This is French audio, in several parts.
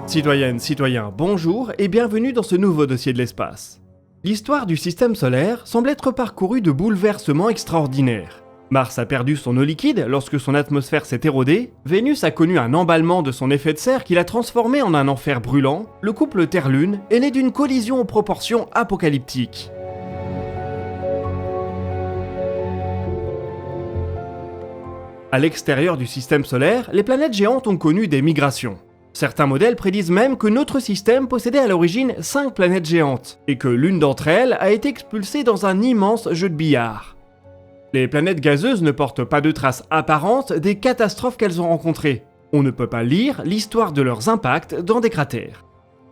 Citoyennes, citoyens, bonjour et bienvenue dans ce nouveau dossier de l'espace. L'histoire du système solaire semble être parcourue de bouleversements extraordinaires. Mars a perdu son eau liquide lorsque son atmosphère s'est érodée, Vénus a connu un emballement de son effet de serre qui l'a transformé en un enfer brûlant, le couple Terre-Lune est né d'une collision aux proportions apocalyptiques. À l'extérieur du système solaire, les planètes géantes ont connu des migrations. Certains modèles prédisent même que notre système possédait à l'origine 5 planètes géantes, et que l'une d'entre elles a été expulsée dans un immense jeu de billard. Les planètes gazeuses ne portent pas de traces apparentes des catastrophes qu'elles ont rencontrées. On ne peut pas lire l'histoire de leurs impacts dans des cratères.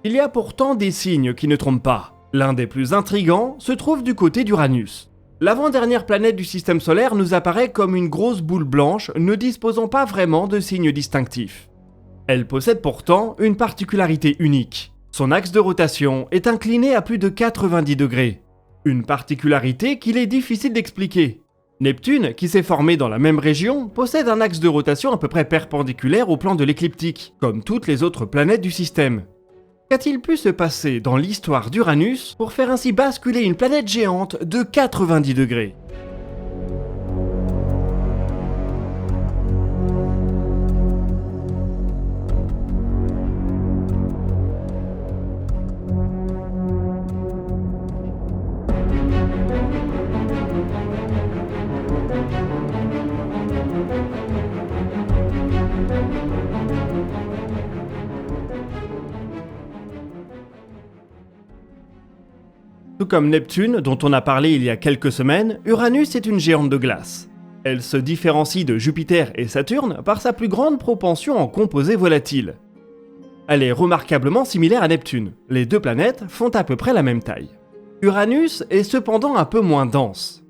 Il y a pourtant des signes qui ne trompent pas. L'un des plus intrigants se trouve du côté d'Uranus. L'avant-dernière planète du système solaire nous apparaît comme une grosse boule blanche ne disposant pas vraiment de signes distinctifs. Elle possède pourtant une particularité unique. Son axe de rotation est incliné à plus de 90 degrés. Une particularité qu'il est difficile d'expliquer. Neptune, qui s'est formé dans la même région, possède un axe de rotation à peu près perpendiculaire au plan de l'écliptique, comme toutes les autres planètes du système. Qu'a-t-il pu se passer dans l'histoire d'Uranus pour faire ainsi basculer une planète géante de 90 degrés ? Tout comme Neptune, dont on a parlé il y a quelques semaines, Uranus est une géante de glace. Elle se différencie de Jupiter et Saturne par sa plus grande propension en composés volatiles. Elle est remarquablement similaire à Neptune, les deux planètes font à peu près la même taille. Uranus est cependant un peu moins dense.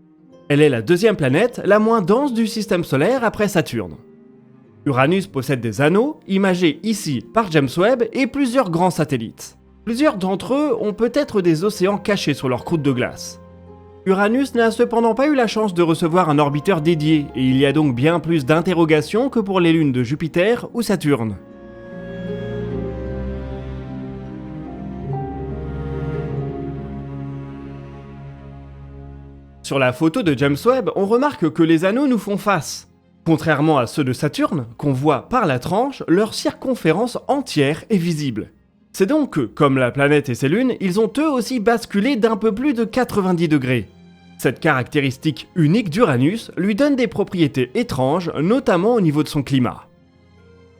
Elle est la deuxième planète la moins dense du système solaire après Saturne. Uranus possède des anneaux, imagés ici par James Webb, et plusieurs grands satellites. Plusieurs d'entre eux ont peut-être des océans cachés sur leur croûte de glace. Uranus n'a cependant pas eu la chance de recevoir un orbiteur dédié, et il y a donc bien plus d'interrogations que pour les lunes de Jupiter ou Saturne. Sur la photo de James Webb, on remarque que les anneaux nous font face. Contrairement à ceux de Saturne, qu'on voit par la tranche, leur circonférence entière est visible. C'est donc que, comme la planète et ses lunes, ils ont eux aussi basculé d'un peu plus de 90 degrés. Cette caractéristique unique d'Uranus lui donne des propriétés étranges, notamment au niveau de son climat.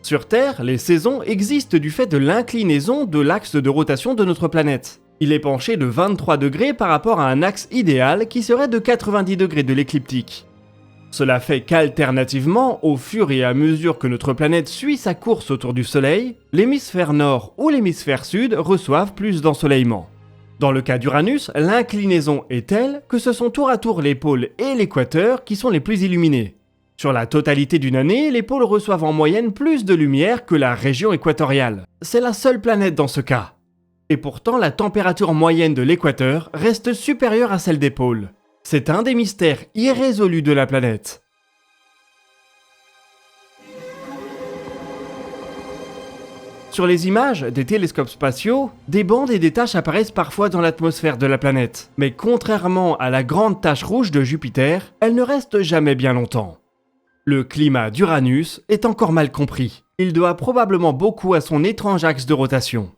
Sur Terre, les saisons existent du fait de l'inclinaison de l'axe de rotation de notre planète. Il est penché de 23 degrés par rapport à un axe idéal qui serait de 90 degrés de l'écliptique. Cela fait qu'alternativement, au fur et à mesure que notre planète suit sa course autour du Soleil, l'hémisphère nord ou l'hémisphère sud reçoivent plus d'ensoleillement. Dans le cas d'Uranus, l'inclinaison est telle que ce sont tour à tour les pôles et l'équateur qui sont les plus illuminés. Sur la totalité d'une année, les pôles reçoivent en moyenne plus de lumière que la région équatoriale. C'est la seule planète dans ce cas. Et pourtant, la température moyenne de l'équateur reste supérieure à celle des pôles. C'est un des mystères irrésolus de la planète. Sur les images des télescopes spatiaux, des bandes et des taches apparaissent parfois dans l'atmosphère de la planète. Mais contrairement à la grande tache rouge de Jupiter, elles ne restent jamais bien longtemps. Le climat d'Uranus est encore mal compris. Il doit probablement beaucoup à son étrange axe de rotation.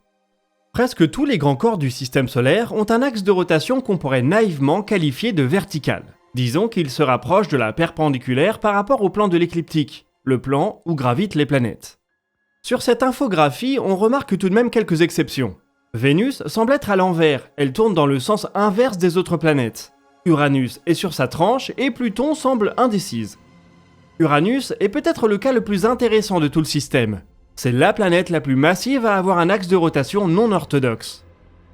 Presque tous les grands corps du système solaire ont un axe de rotation qu'on pourrait naïvement qualifier de vertical. Disons qu'il se rapproche de la perpendiculaire par rapport au plan de l'écliptique, le plan où gravitent les planètes. Sur cette infographie, on remarque tout de même quelques exceptions. Vénus semble être à l'envers, elle tourne dans le sens inverse des autres planètes. Uranus est sur sa tranche et Pluton semble indécise. Uranus est peut-être le cas le plus intéressant de tout le système. C'est la planète la plus massive à avoir un axe de rotation non orthodoxe.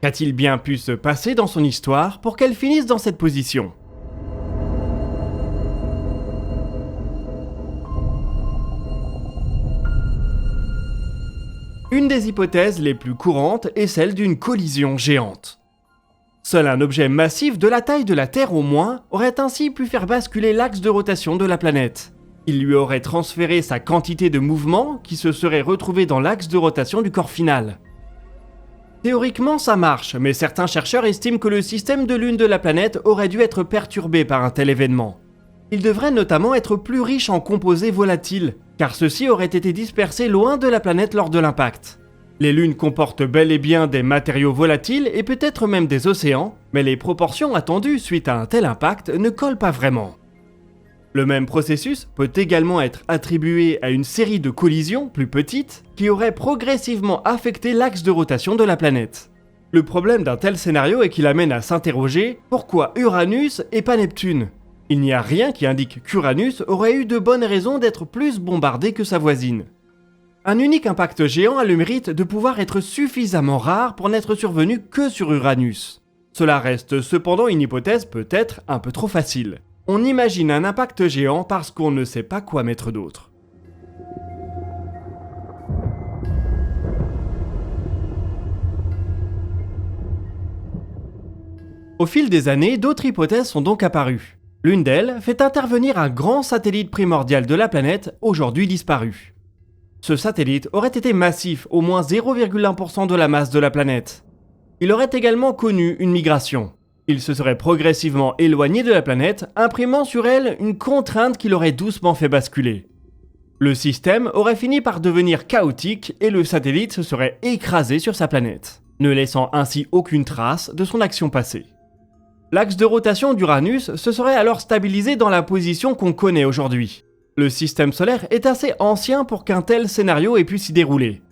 Qu'a-t-il bien pu se passer dans son histoire pour qu'elle finisse dans cette position ? Une des hypothèses les plus courantes est celle d'une collision géante. Seul un objet massif de la taille de la Terre au moins aurait ainsi pu faire basculer l'axe de rotation de la planète. Il lui aurait transféré sa quantité de mouvement qui se serait retrouvée dans l'axe de rotation du corps final. Théoriquement, ça marche, mais certains chercheurs estiment que le système de lune de la planète aurait dû être perturbé par un tel événement. Il devrait notamment être plus riche en composés volatiles, car ceux-ci auraient été dispersés loin de la planète lors de l'impact. Les lunes comportent bel et bien des matériaux volatiles et peut-être même des océans, mais les proportions attendues suite à un tel impact ne collent pas vraiment. Le même processus peut également être attribué à une série de collisions plus petites qui auraient progressivement affecté l'axe de rotation de la planète. Le problème d'un tel scénario est qu'il amène à s'interroger pourquoi Uranus et pas Neptune. Il n'y a rien qui indique qu'Uranus aurait eu de bonnes raisons d'être plus bombardé que sa voisine. Un unique impact géant a le mérite de pouvoir être suffisamment rare pour n'être survenu que sur Uranus. Cela reste cependant une hypothèse peut-être un peu trop facile. On imagine un impact géant parce qu'on ne sait pas quoi mettre d'autre. Au fil des années, d'autres hypothèses sont donc apparues. L'une d'elles fait intervenir un grand satellite primordial de la planète, aujourd'hui disparu. Ce satellite aurait été massif, au moins 0,1% de la masse de la planète. Il aurait également connu une migration. Il se serait progressivement éloigné de la planète, imprimant sur elle une contrainte qui l'aurait doucement fait basculer. Le système aurait fini par devenir chaotique et le satellite se serait écrasé sur sa planète, ne laissant ainsi aucune trace de son action passée. L'axe de rotation d'Uranus se serait alors stabilisé dans la position qu'on connaît aujourd'hui. Le système solaire est assez ancien pour qu'un tel scénario ait pu s'y dérouler.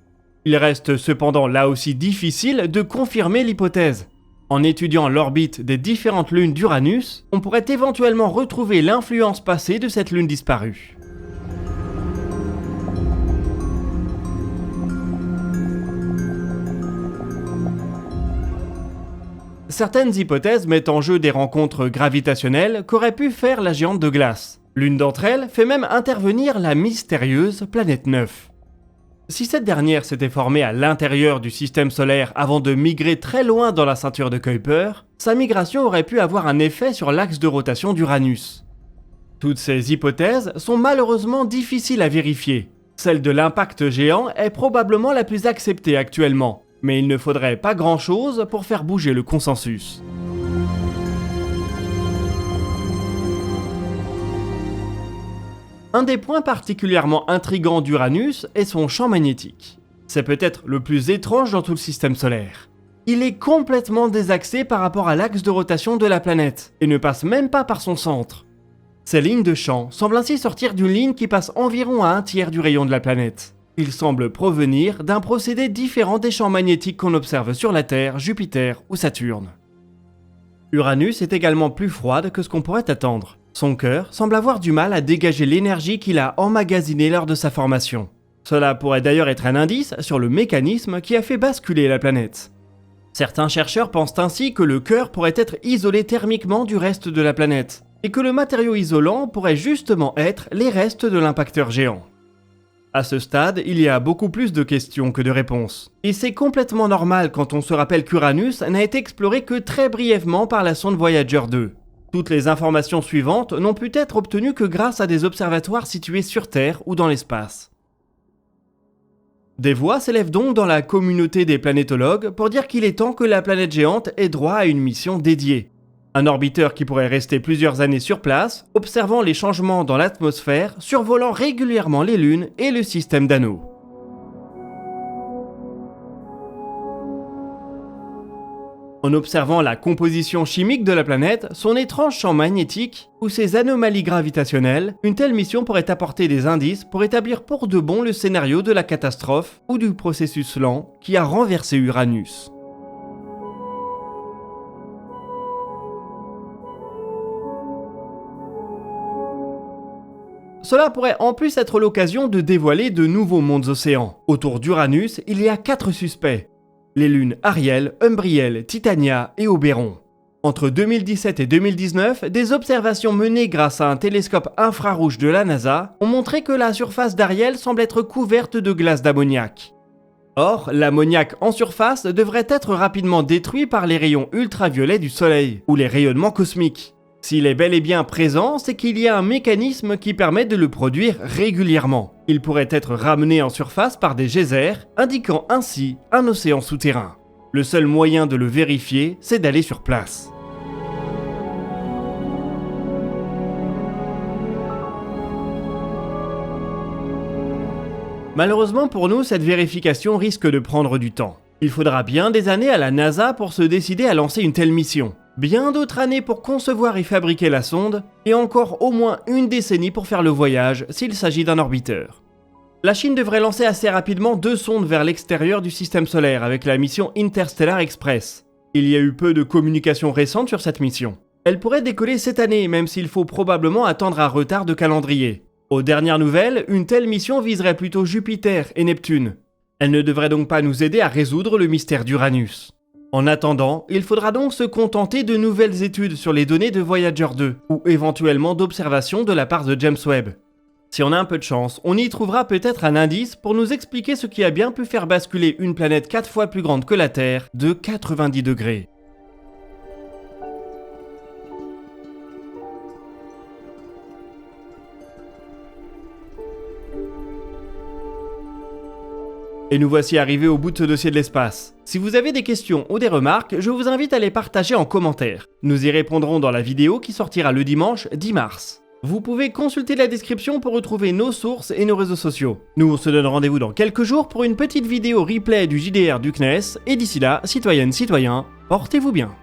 Il reste cependant là aussi difficile de confirmer l'hypothèse. En étudiant l'orbite des différentes lunes d'Uranus, on pourrait éventuellement retrouver l'influence passée de cette lune disparue. Certaines hypothèses mettent en jeu des rencontres gravitationnelles qu'aurait pu faire la géante de glace. L'une d'entre elles fait même intervenir la mystérieuse planète 9. Si cette dernière s'était formée à l'intérieur du système solaire avant de migrer très loin dans la ceinture de Kuiper, sa migration aurait pu avoir un effet sur l'axe de rotation d'Uranus. Toutes ces hypothèses sont malheureusement difficiles à vérifier. Celle de l'impact géant est probablement la plus acceptée actuellement, mais il ne faudrait pas grand-chose pour faire bouger le consensus. Un des points particulièrement intrigants d'Uranus est son champ magnétique. C'est peut-être le plus étrange dans tout le système solaire. Il est complètement désaxé par rapport à l'axe de rotation de la planète, et ne passe même pas par son centre. Ces lignes de champ semblent ainsi sortir d'une ligne qui passe environ à un tiers du rayon de la planète. Ils semblent provenir d'un procédé différent des champs magnétiques qu'on observe sur la Terre, Jupiter ou Saturne. Uranus est également plus froide que ce qu'on pourrait attendre. Son cœur semble avoir du mal à dégager l'énergie qu'il a emmagasinée lors de sa formation. Cela pourrait d'ailleurs être un indice sur le mécanisme qui a fait basculer la planète. Certains chercheurs pensent ainsi que le cœur pourrait être isolé thermiquement du reste de la planète, et que le matériau isolant pourrait justement être les restes de l'impacteur géant. À ce stade, il y a beaucoup plus de questions que de réponses. Et c'est complètement normal quand on se rappelle qu'Uranus n'a été exploré que très brièvement par la sonde Voyager 2. Toutes les informations suivantes n'ont pu être obtenues que grâce à des observatoires situés sur Terre ou dans l'espace. Des voix s'élèvent donc dans la communauté des planétologues pour dire qu'il est temps que la planète géante ait droit à une mission dédiée. Un orbiteur qui pourrait rester plusieurs années sur place, observant les changements dans l'atmosphère, survolant régulièrement les lunes et le système d'anneaux. En observant la composition chimique de la planète, son étrange champ magnétique ou ses anomalies gravitationnelles, une telle mission pourrait apporter des indices pour établir pour de bon le scénario de la catastrophe ou du processus lent qui a renversé Uranus. Cela pourrait en plus être l'occasion de dévoiler de nouveaux mondes océans. Autour d'Uranus, il y a 4 suspects. Les lunes Ariel, Umbriel, Titania et Oberon. Entre 2017 et 2019, des observations menées grâce à un télescope infrarouge de la NASA ont montré que la surface d'Ariel semble être couverte de glace d'ammoniac. Or, l'ammoniac en surface devrait être rapidement détruit par les rayons ultraviolets du Soleil, ou les rayonnements cosmiques. S'il est bel et bien présent, c'est qu'il y a un mécanisme qui permet de le produire régulièrement. Il pourrait être ramené en surface par des geysers, indiquant ainsi un océan souterrain. Le seul moyen de le vérifier, c'est d'aller sur place. Malheureusement pour nous, cette vérification risque de prendre du temps. Il faudra bien des années à la NASA pour se décider à lancer une telle mission. Bien d'autres années pour concevoir et fabriquer la sonde, et encore au moins une décennie pour faire le voyage s'il s'agit d'un orbiteur. La Chine devrait lancer assez rapidement 2 sondes vers l'extérieur du système solaire avec la mission Interstellar Express. Il y a eu peu de communication récente sur cette mission. Elle pourrait décoller cette année, même s'il faut probablement attendre un retard de calendrier. Aux dernières nouvelles, une telle mission viserait plutôt Jupiter et Neptune. Elle ne devrait donc pas nous aider à résoudre le mystère d'Uranus. En attendant, il faudra donc se contenter de nouvelles études sur les données de Voyager 2, ou éventuellement d'observations de la part de James Webb. Si on a un peu de chance, on y trouvera peut-être un indice pour nous expliquer ce qui a bien pu faire basculer une planète 4 fois plus grande que la Terre de 90 degrés. Et nous voici arrivés au bout de ce dossier de l'espace. Si vous avez des questions ou des remarques, je vous invite à les partager en commentaire. Nous y répondrons dans la vidéo qui sortira le dimanche 10 mars. Vous pouvez consulter la description pour retrouver nos sources et nos réseaux sociaux. Nous on se donne rendez-vous dans quelques jours pour une petite vidéo replay du JDR du CNES, et d'ici là, citoyennes, citoyens, portez-vous bien.